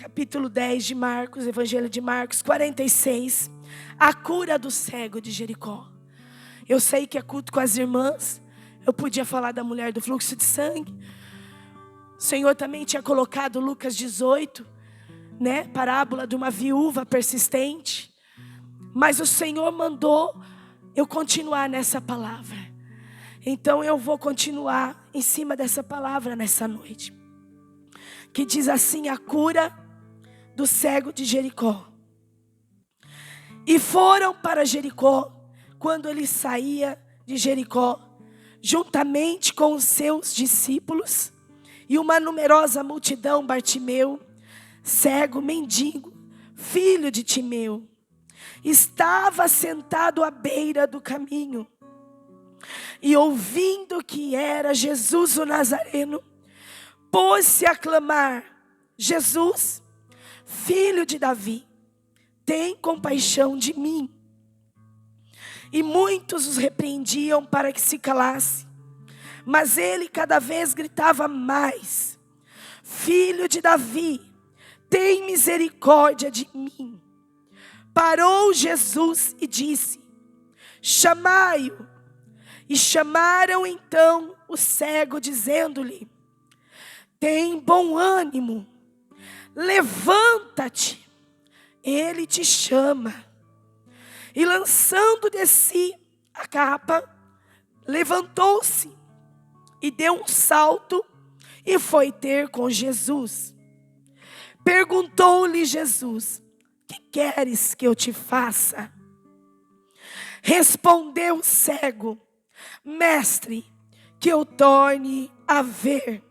capítulo 10 de Marcos, Evangelho de Marcos, 46, a cura do cego de Jericó. Eu sei que é culto com as irmãs, eu podia falar da mulher do fluxo de sangue. O Senhor também tinha colocado Lucas 18, né? Parábola de uma viúva persistente. Mas o Senhor mandou eu continuar nessa palavra. Então eu vou continuar em cima dessa palavra nessa noite. Que diz assim: a cura do cego de Jericó. E foram para Jericó, quando ele saía de Jericó, juntamente com os seus discípulos, e uma numerosa multidão, Bartimeu, cego, mendigo, filho de Timeu, estava sentado à beira do caminho, e ouvindo que era Jesus o Nazareno, pôs-se a clamar: Jesus, filho de Davi, tem compaixão de mim. E muitos os repreendiam para que se calasse, mas ele cada vez gritava mais: Filho de Davi, tem misericórdia de mim. Parou Jesus e disse: chamai-o. E chamaram então o cego, dizendo-lhe: tem bom ânimo, levanta-te, ele te chama. E lançando de si a capa, levantou-se e deu um salto e foi ter com Jesus. Perguntou-lhe Jesus: que queres que eu te faça? Respondeu o cego: mestre, que eu torne a ver.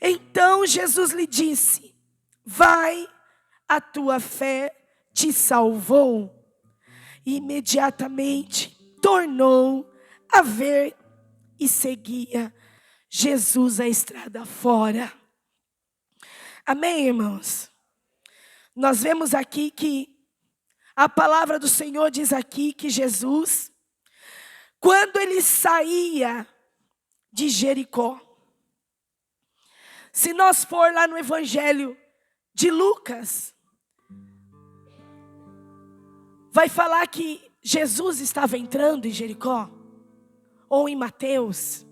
Então Jesus lhe disse: vai, a tua fé te salvou. E imediatamente tornou a ver e seguia Jesus a estrada fora. Amém, irmãos? Nós vemos aqui que a palavra do Senhor diz aqui que Jesus, quando ele saía de Jericó, se nós for lá no Evangelho de Lucas, vai falar que Jesus estava entrando em Jericó, ou em Mateus.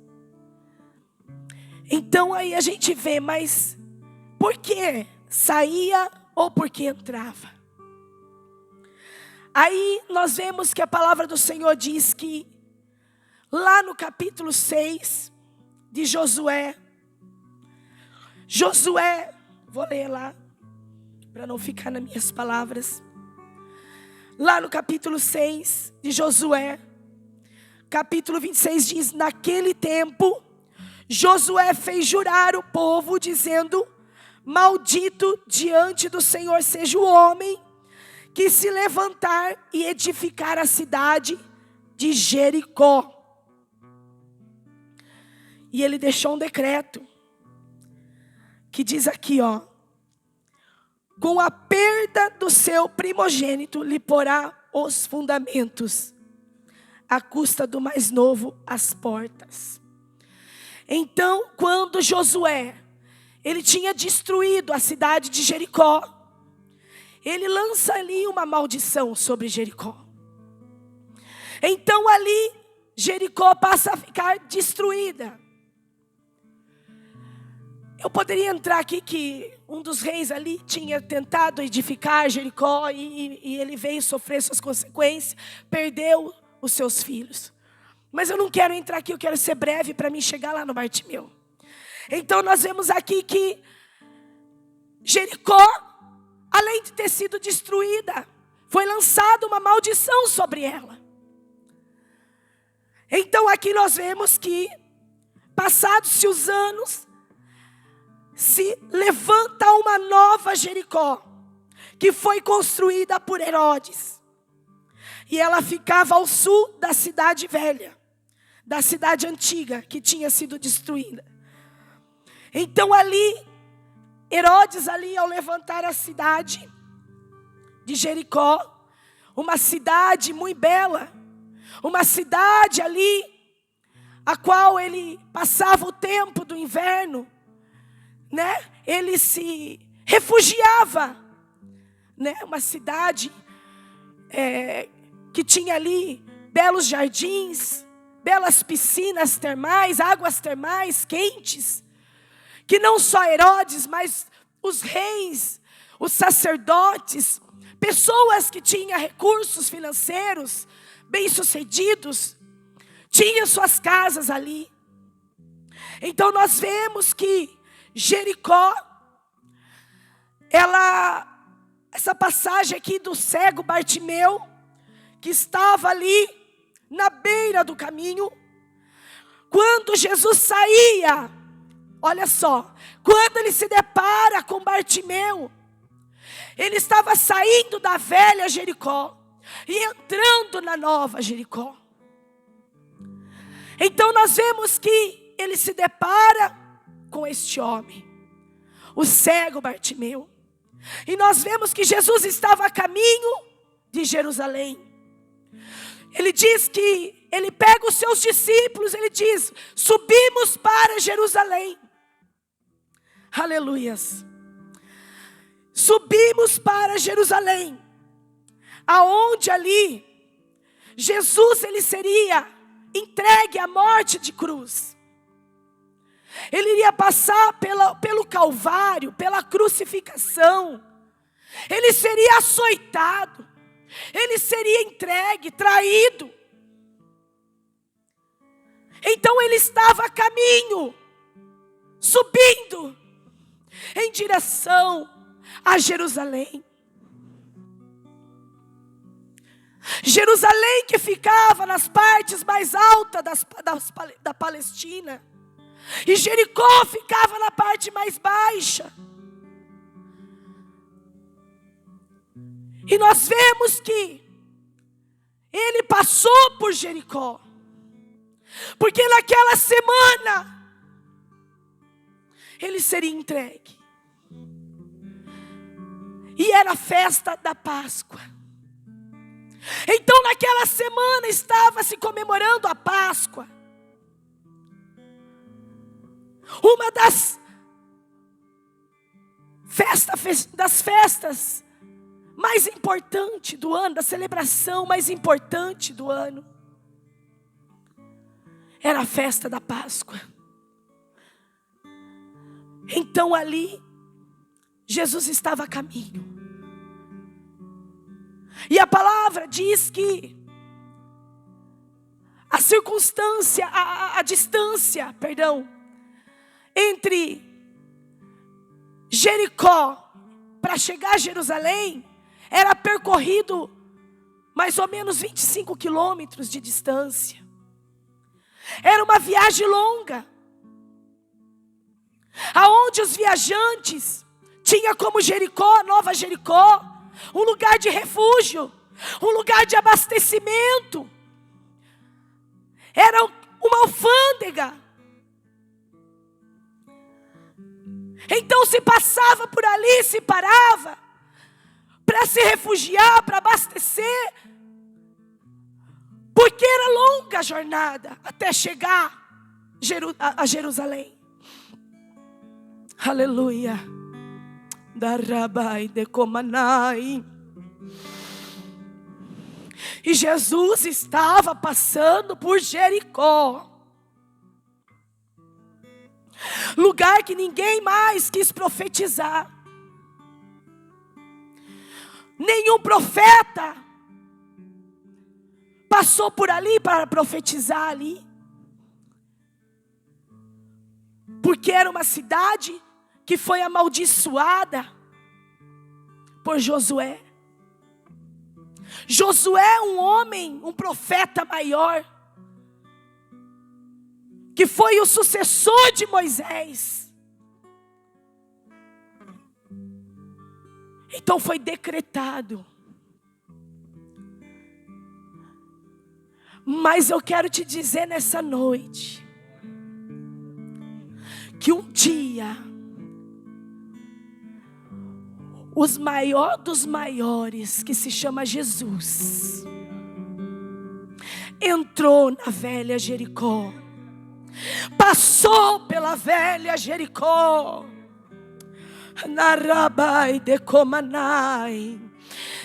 Então aí a gente vê, mas por que saía ou por que entrava? Aí nós vemos que a palavra do Senhor diz que lá no capítulo 6 de Josué, vou ler lá, para não ficar nas minhas palavras. Lá no capítulo 6 de Josué, capítulo 26 diz: naquele tempo, Josué fez jurar o povo, dizendo: maldito diante do Senhor seja o homem que se levantar e edificar a cidade de Jericó. E ele deixou um decreto, que diz aqui, ó: com a perda do seu primogênito lhe porá os fundamentos, à custa do mais novo as portas. Então, quando Josué, ele tinha destruído a cidade de Jericó, ele lança ali uma maldição sobre Jericó. Então ali, Jericó passa a ficar destruída. Eu poderia entrar aqui que um dos reis ali tinha tentado edificar Jericó e ele veio sofrer suas consequências, perdeu os seus filhos. Mas eu não quero entrar aqui, eu quero ser breve para mim chegar lá no Bartimeu. Então nós vemos aqui que Jericó, além de ter sido destruída, foi lançada uma maldição sobre ela. Então aqui nós vemos que, passados-se os anos, se levanta uma nova Jericó, que foi construída por Herodes. E ela ficava ao sul da cidade velha, da cidade antiga, que tinha sido destruída. Então ali, Herodes ali ao levantar a cidade de Jericó, uma cidade muito bela, uma cidade ali, a qual ele passava o tempo do inverno, né? Ele se refugiava, né? Uma cidade que tinha ali belos jardins, belas piscinas termais, águas termais quentes, que não só Herodes, mas os reis, os sacerdotes, pessoas que tinham recursos financeiros, bem-sucedidos, tinham suas casas ali. Então nós vemos que Jericó, essa passagem aqui do cego Bartimeu, que estava ali na beira do caminho, quando Jesus saía, olha só, quando ele se depara com Bartimeu, ele estava saindo da velha Jericó e entrando na nova Jericó. Então nós vemos que ele se depara com este homem, o cego Bartimeu. E nós vemos que Jesus estava a caminho de Jerusalém. Ele diz que ele pega os seus discípulos, ele diz: subimos para Jerusalém. Aleluias. Subimos para Jerusalém, aonde ali Jesus ele seria entregue à morte de cruz. Ele iria passar pelo Calvário, pela crucificação. Ele seria açoitado. Ele seria entregue, traído. Então ele estava a caminho, subindo em direção a Jerusalém. Jerusalém que ficava nas partes mais altas da Palestina. E Jericó ficava na parte mais baixa. E nós vemos que ele passou por Jericó, porque naquela semana ele seria entregue. E era a festa da Páscoa. Então naquela semana estava se comemorando a Páscoa. Uma das festas mais importantes do ano, da celebração mais importante do ano, era a festa da Páscoa. Então ali, Jesus estava a caminho. E a palavra diz que a circunstância, a distância, entre Jericó para chegar a Jerusalém era percorrido mais ou menos 25 quilômetros de distância. Era uma viagem longa, aonde os viajantes tinham como Jericó, Nova Jericó, um lugar de refúgio, um lugar de abastecimento. Era uma alfândega. Então se passava por ali, se parava para se refugiar, para abastecer, porque era longa a jornada até chegar a Jerusalém. Aleluia. Darabai de Comanai. E Jesus estava passando por Jericó, lugar que ninguém mais quis profetizar. Nenhum profeta passou por ali para profetizar ali. Porque era uma cidade que foi amaldiçoada por Josué. Josué, um homem, um profeta maior, que foi o sucessor de Moisés. Então foi decretado. Mas eu quero te dizer nessa noite, que um dia, os maiores dos maiores, que se chama Jesus, entrou na velha Jericó, passou pela velha Jericó, Narabai de Comanai.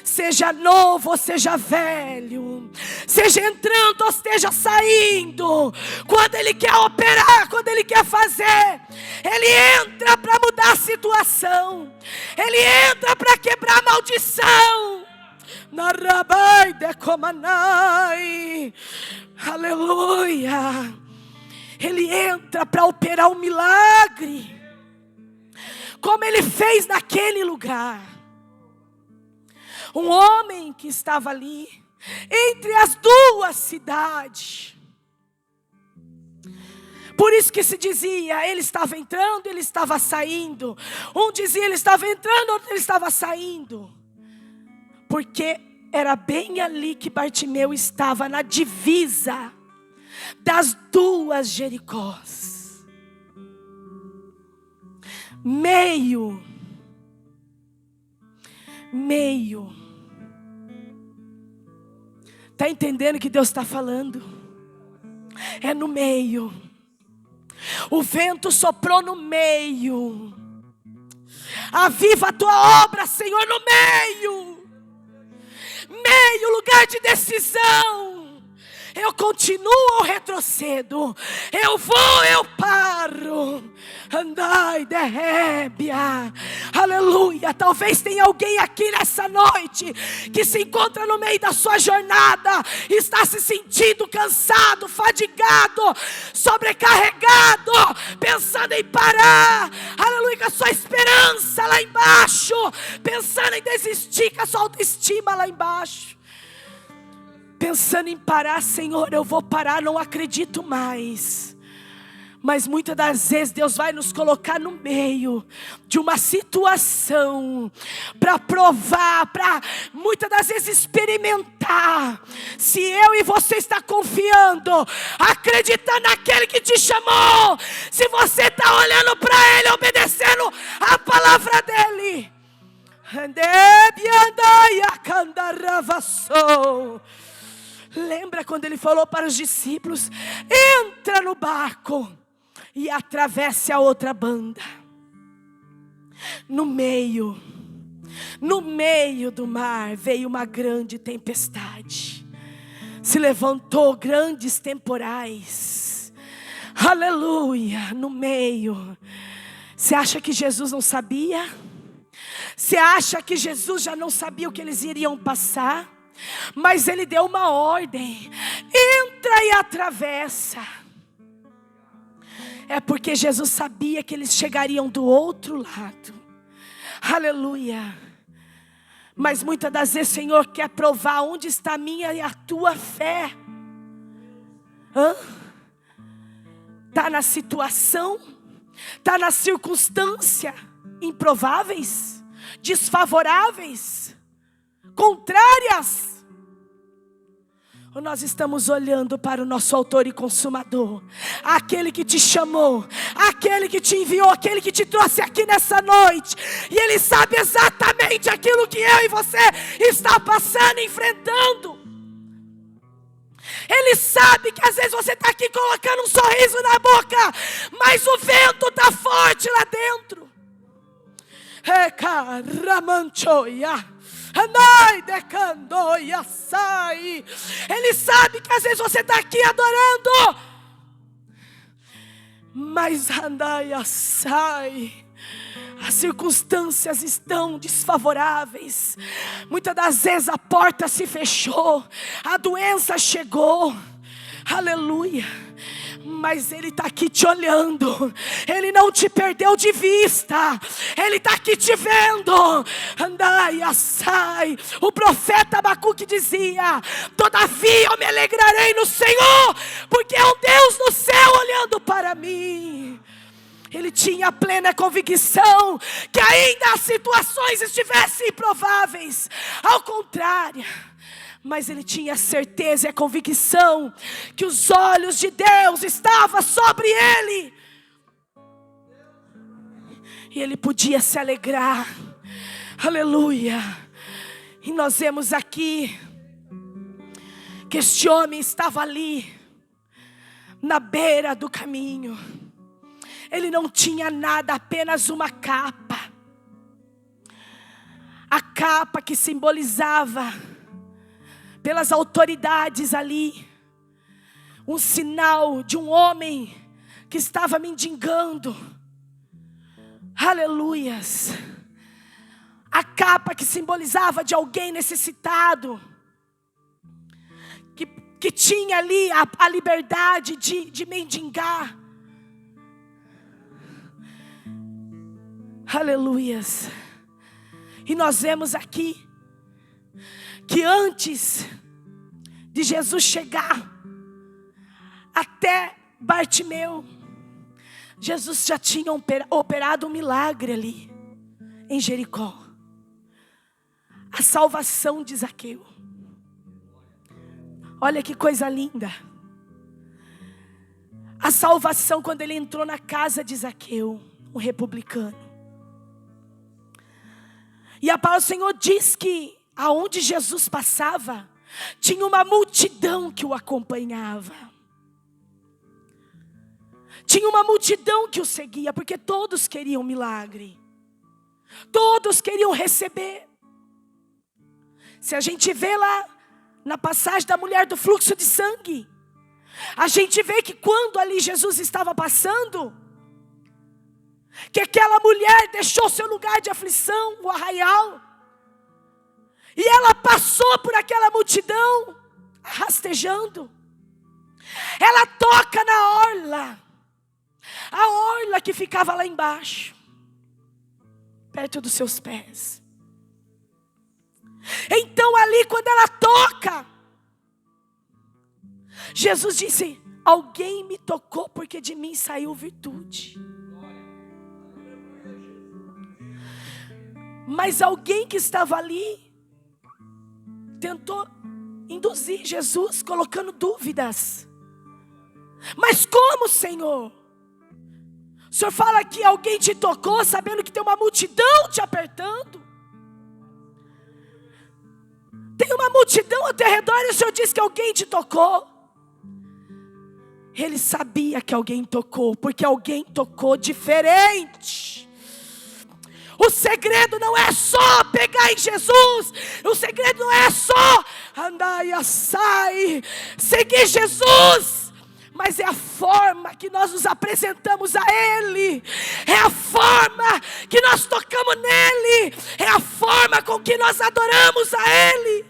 Seja novo ou seja velho, seja entrando ou esteja saindo, quando Ele quer operar, quando Ele quer fazer, Ele entra para mudar a situação, Ele entra para quebrar a maldição. Narabai de Comanai. Aleluia. Ele entra para operar um milagre, como Ele fez naquele lugar. Um homem que estava ali, entre as duas cidades. Por isso que se dizia, ele estava entrando, ele estava saindo. Um dizia, ele estava entrando, outro ele estava saindo. Porque era bem ali que Bartimeu estava, na divisa das duas Jericós. Meio. Está entendendo o que Deus está falando? É no meio. O vento soprou no meio. Aviva a tua obra, Senhor, no meio. Meio, lugar de decisão. Eu continuo ou retrocedo? Eu vou, eu paro. Andai de rébia. Aleluia. Talvez tenha alguém aqui nessa noite que se encontra no meio da sua jornada, está se sentindo cansado, fadigado, sobrecarregado, pensando em parar. Aleluia, com a sua esperança lá embaixo, pensando em desistir, com a sua autoestima lá embaixo, pensando em parar. Senhor, eu vou parar, não acredito mais. Mas muitas das vezes Deus vai nos colocar no meio de uma situação para provar, para muitas das vezes experimentar se eu e você está confiando, acreditando naquele que te chamou, se você está olhando para Ele, obedecendo a palavra dEle. Lembra quando Ele falou para os discípulos: entra no barco e atravesse a outra banda. No meio do mar veio uma grande tempestade. Se levantou grandes temporais. Aleluia, no meio. Você acha que Jesus não sabia? Você acha que Jesus já não sabia o que eles iriam passar? Mas Ele deu uma ordem: entra e atravessa. É porque Jesus sabia que eles chegariam do outro lado. Aleluia. Mas muitas das vezes o Senhor quer provar onde está a minha e a tua fé. Está na situação, está na circunstância improváveis, desfavoráveis, contrárias. Ou nós estamos olhando para o nosso autor e consumador, aquele que te chamou, aquele que te enviou, aquele que te trouxe aqui nessa noite, e Ele sabe exatamente aquilo que eu e você está passando, enfrentando. Ele sabe que às vezes você está aqui colocando um sorriso na boca, mas o vento está forte lá dentro. Ele sabe que às vezes você está aqui adorando, mas as circunstâncias estão desfavoráveis. Muitas das vezes a porta se fechou, a doença chegou. Aleluia. Mas Ele está aqui te olhando. Ele não te perdeu de vista. Ele está aqui te vendo. Andai, assai. O profeta Abacuque dizia: todavia eu me alegrarei no Senhor, porque é um Deus no céu olhando para mim. Ele tinha plena convicção que ainda as situações estivessem improváveis. Ao contrário, mas ele tinha certeza e a convicção que os olhos de Deus estavam sobre ele. E ele podia se alegrar. Aleluia. E nós vemos aqui que este homem estava ali, na beira do caminho. Ele não tinha nada, apenas uma capa. a capa que simbolizava, pelas autoridades ali, um sinal de um homem que estava mendigando. Aleluias. A capa que simbolizava de alguém necessitado, que tinha ali a liberdade de mendigar. Aleluias. E nós vemos aqui que antes de Jesus chegar até Bartimeu, Jesus já tinha operado um milagre ali em Jericó. A salvação de Zaqueu. Olha que coisa linda. A salvação quando ele entrou na casa de Zaqueu, um republicano. E a palavra do Senhor diz que aonde Jesus passava, tinha uma multidão que o acompanhava. Tinha uma multidão que o seguia, porque todos queriam milagre. Todos queriam receber. Se a gente vê lá na passagem da mulher do fluxo de sangue, a gente vê que quando ali Jesus estava passando, que aquela mulher deixou seu lugar de aflição, o arraial, e ela passou por aquela multidão, rastejando. Ela toca na orla, a orla que ficava lá embaixo, perto dos seus pés. Então ali quando ela toca, Jesus disse: alguém me tocou porque de mim saiu virtude. Mas alguém que estava ali tentou induzir Jesus, colocando dúvidas. Mas como, Senhor? O Senhor fala que alguém te tocou sabendo que tem uma multidão te apertando. Tem uma multidão ao teu redor e o Senhor diz que alguém te tocou. Ele sabia que alguém tocou, porque alguém tocou diferente. O segredo não é só pegar em Jesus. O segredo não é só andar e assai, seguir Jesus. Mas é a forma que nós nos apresentamos a Ele. É a forma que nós tocamos nele. É a forma com que nós adoramos a Ele.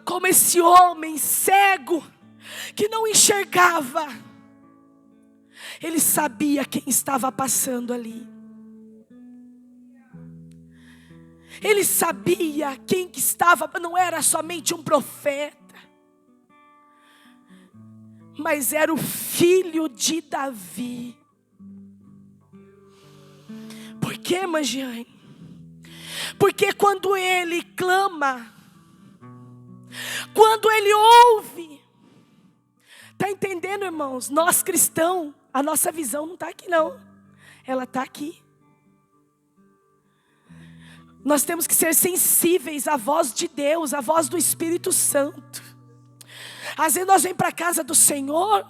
Como esse homem cego que não enxergava, ele sabia quem estava passando ali. Ele sabia quem que estava, não era somente um profeta, mas era o filho de Davi. Por quê, Mangiane? Porque quando ele clama, quando ele ouve, está entendendo, irmãos? Nós cristãos, a nossa visão não está aqui não, ela está aqui. Nós temos que ser sensíveis à voz de Deus, à voz do Espírito Santo. Às vezes nós vamos para a casa do Senhor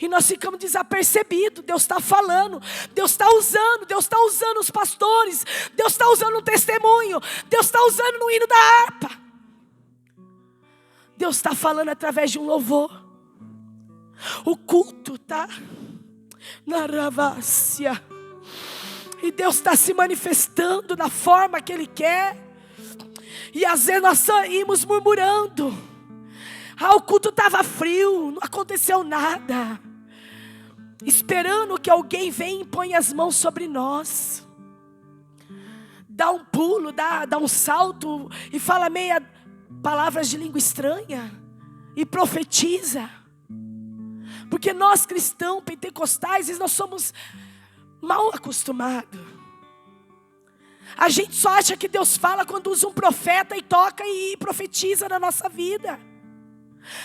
e nós ficamos desapercebidos. Deus está falando, Deus está usando os pastores, Deus está usando um testemunho, Deus está usando no hino da harpa, Deus está falando através de um louvor. O culto está na ravácia. E Deus está se manifestando da forma que Ele quer. E às vezes nós saímos murmurando. O culto estava frio, não aconteceu nada. Esperando que alguém venha e ponha as mãos sobre nós. Dá um pulo, dá um salto e fala meia palavras de língua estranha. E profetiza. Porque nós cristãos pentecostais, nós somos mal acostumado. A gente só acha que Deus fala quando usa um profeta e toca e profetiza na nossa vida,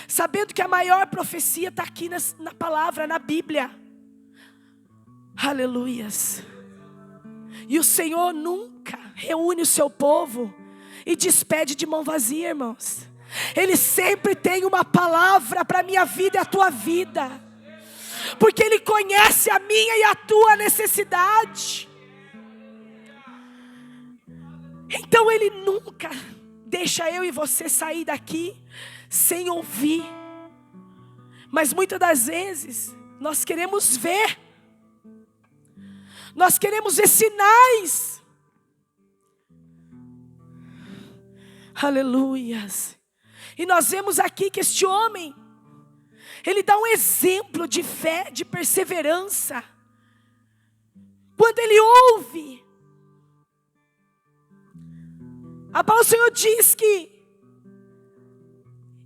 sabendo que a maior profecia está aqui na palavra, na Bíblia. Aleluias. E o Senhor nunca reúne o seu povo e despede de mão vazia, irmãos. Ele sempre tem uma palavra para a minha vida e a tua vida, porque Ele conhece a minha e a tua necessidade. Então Ele nunca deixa eu e você sair daqui sem ouvir. Mas muitas das vezes nós queremos ver. Nós queremos ver sinais. Aleluias. E nós vemos aqui que este homem, ele dá um exemplo de fé, de perseverança. Quando ele ouve, a palavra do Senhor diz que,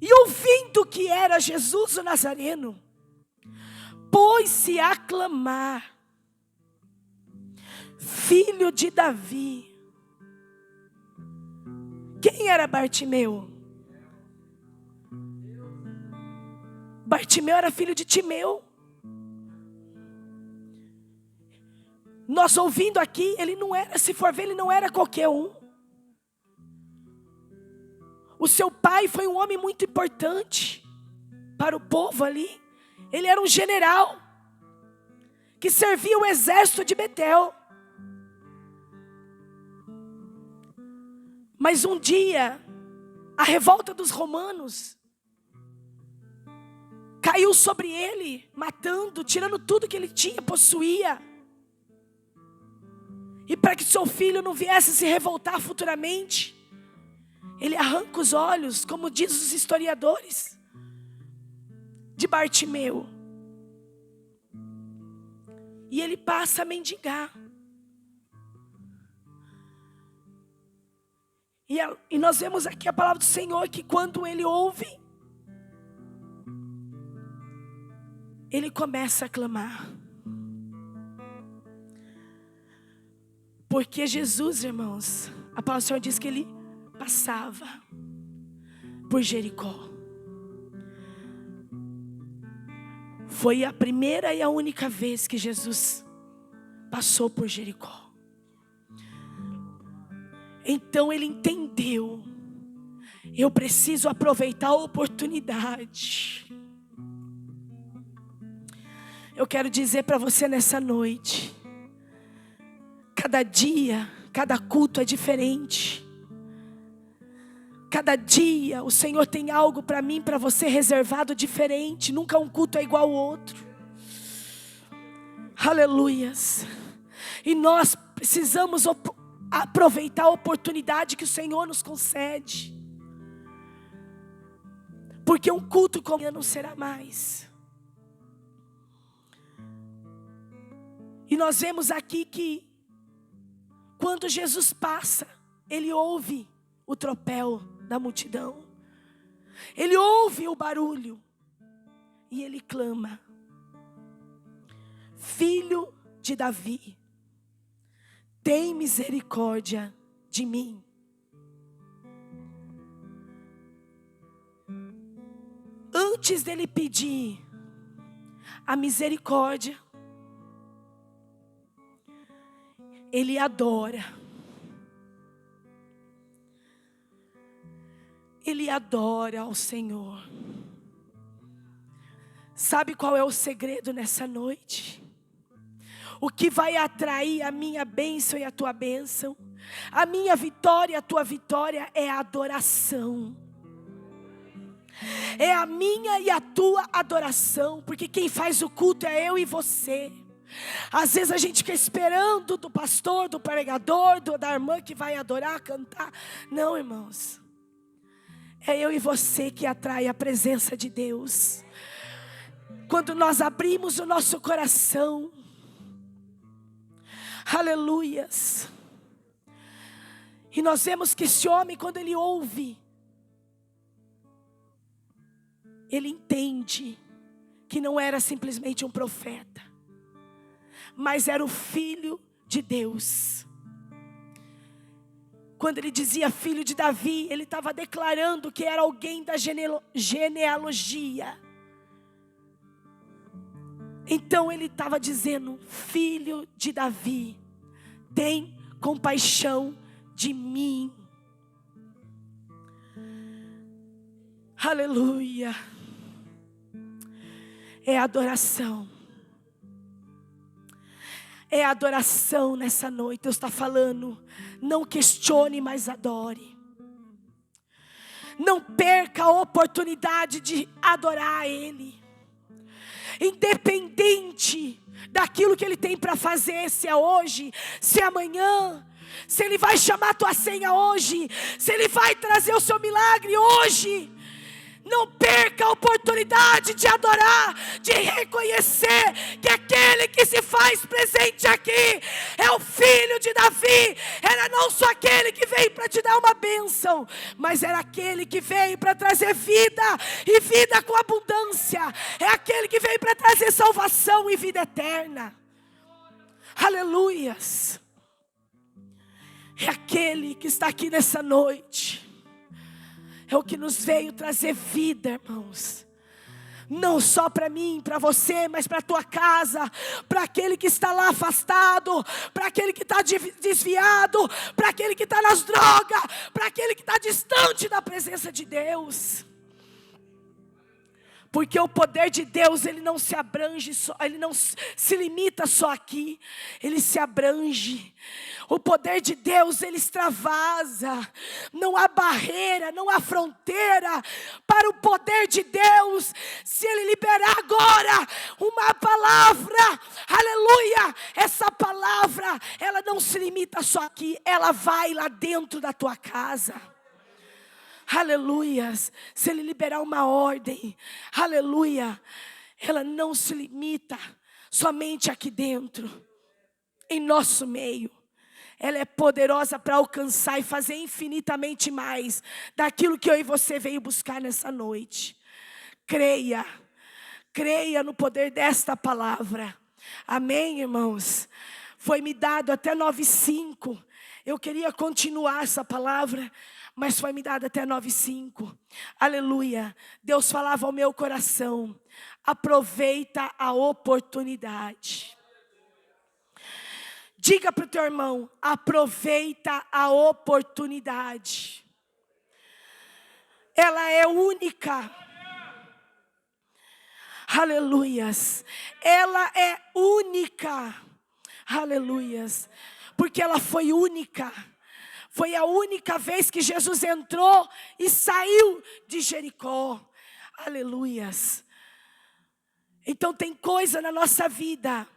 e ouvindo que era Jesus o Nazareno, pôs-se a clamar: Filho de Davi. Quem era Bartimeu? Bartimeu era filho de Timeu. Nós ouvindo aqui, ele não era, se for ver, ele não era qualquer um. O seu pai foi um homem muito importante para o povo ali. Ele era um general que servia o exército de Betel. Mas um dia, a revolta dos romanos caiu sobre ele, matando, tirando tudo que ele tinha, possuía. E para que seu filho não viesse se revoltar futuramente, ele arranca os olhos, como diz os historiadores, de Bartimeu. E ele passa a mendigar. E nós vemos aqui a palavra do Senhor, que quando ele ouve, ele começa a clamar. Porque Jesus, irmãos, a palavra do Senhor diz que ele passava por Jericó. Foi a primeira e a única vez que Jesus passou por Jericó. Então ele entendeu: eu preciso aproveitar a oportunidade. Eu quero dizer para você nessa noite, cada dia, cada culto é diferente. Cada dia o Senhor tem algo para mim, para você reservado diferente. Nunca um culto é igual ao outro. Aleluias. E nós precisamos aproveitar a oportunidade que o Senhor nos concede. Porque um culto como esse não será mais. E nós vemos aqui que quando Jesus passa, ele ouve o tropel da multidão. Ele ouve o barulho e ele clama: Filho de Davi, tem misericórdia de mim. Antes dele pedir a misericórdia, ele adora. Ele adora ao Senhor. Sabe qual é o segredo nessa noite? O que vai atrair a minha bênção e a tua bênção, a minha vitória e a tua vitória, é a adoração. É a minha e a tua adoração. Porque quem faz o culto é eu e você. Às vezes a gente fica esperando do pastor, do pregador, da irmã que vai adorar, cantar. Não, irmãos. É eu e você que atrai a presença de Deus. Quando nós abrimos o nosso coração. Aleluias. E nós vemos que esse homem, quando ele ouve, ele entende que não era simplesmente um profeta, mas era o Filho de Deus. Quando ele dizia filho de Davi, ele estava declarando que era alguém da genealogia. Então ele estava dizendo: Filho de Davi, tem compaixão de mim. Aleluia. É adoração. É adoração nessa noite. Deus está falando: Não questione, mas adore. Não perca a oportunidade de adorar a Ele. Independente daquilo que Ele tem para fazer, se é hoje, se é amanhã, se Ele vai chamar a tua senha hoje, se Ele vai trazer o seu milagre hoje. Não perca a oportunidade de adorar, de reconhecer que aquele que se faz presente aqui é o filho de Davi. Era não só aquele que veio para te dar uma bênção, mas era aquele que veio para trazer vida e vida com abundância. É aquele que veio para trazer salvação e vida eterna. Aleluias. É aquele que está aqui nessa noite. É o que nos veio trazer vida, irmãos. Não só para mim, para você, mas para a tua casa. Para aquele que está lá afastado. Para aquele que está desviado. Para aquele que está nas drogas. Para aquele que está distante da presença de Deus. Porque o poder de Deus, ele não se abrange, ele não se limita só aqui, ele se abrange. O poder de Deus, ele extravasa. Não há barreira, não há fronteira para o poder de Deus. Se ele liberar agora uma palavra, aleluia, essa palavra, ela não se limita só aqui, ela vai lá dentro da tua casa. Aleluias, se Ele liberar uma ordem, aleluia, ela não se limita somente aqui dentro, em nosso meio. Ela é poderosa para alcançar e fazer infinitamente mais daquilo que eu e você veio buscar nessa noite. Creia no poder desta palavra. Amém, irmãos? Foi-me dado até 9:5. Eu queria continuar essa palavra, mas foi me dado até 9:5. Aleluia. Deus falava ao meu coração: aproveita a oportunidade. Diga para o teu irmão: aproveita a oportunidade. Ela é única. Aleluias. Ela é única. Aleluias. Porque ela foi única. Foi a única vez que Jesus entrou e saiu de Jericó. Aleluias. Então tem coisa na nossa vida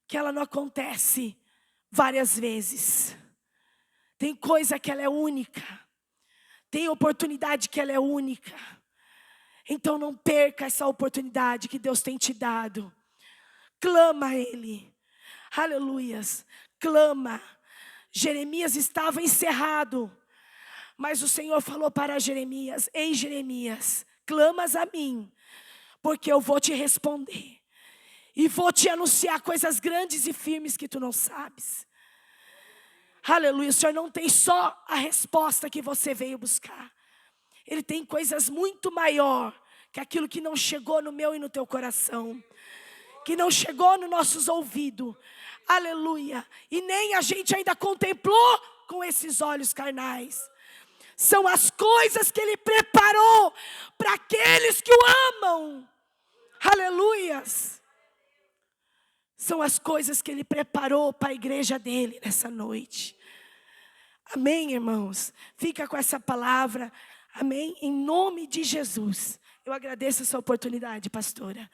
que ela não acontece várias vezes. Tem coisa que ela é única. Tem oportunidade que ela é única. Então não perca essa oportunidade que Deus tem te dado. Clama a Ele. Aleluias. Clama. Jeremias estava encerrado, mas o Senhor falou para Jeremias: ei, Jeremias, clamas a mim, porque eu vou te responder. E vou te anunciar coisas grandes e firmes que tu não sabes. Aleluia, o Senhor não tem só a resposta que você veio buscar. Ele tem coisas muito maior que aquilo que não chegou no meu e no teu coração. Que não chegou nos nossos ouvidos. Aleluia. E nem a gente ainda contemplou com esses olhos carnais. São as coisas que Ele preparou para aqueles que o amam. Aleluias. São as coisas que Ele preparou para a igreja dEle nessa noite. Amém, irmãos? Fica com essa palavra. Amém? Em nome de Jesus. Eu agradeço essa oportunidade, pastora.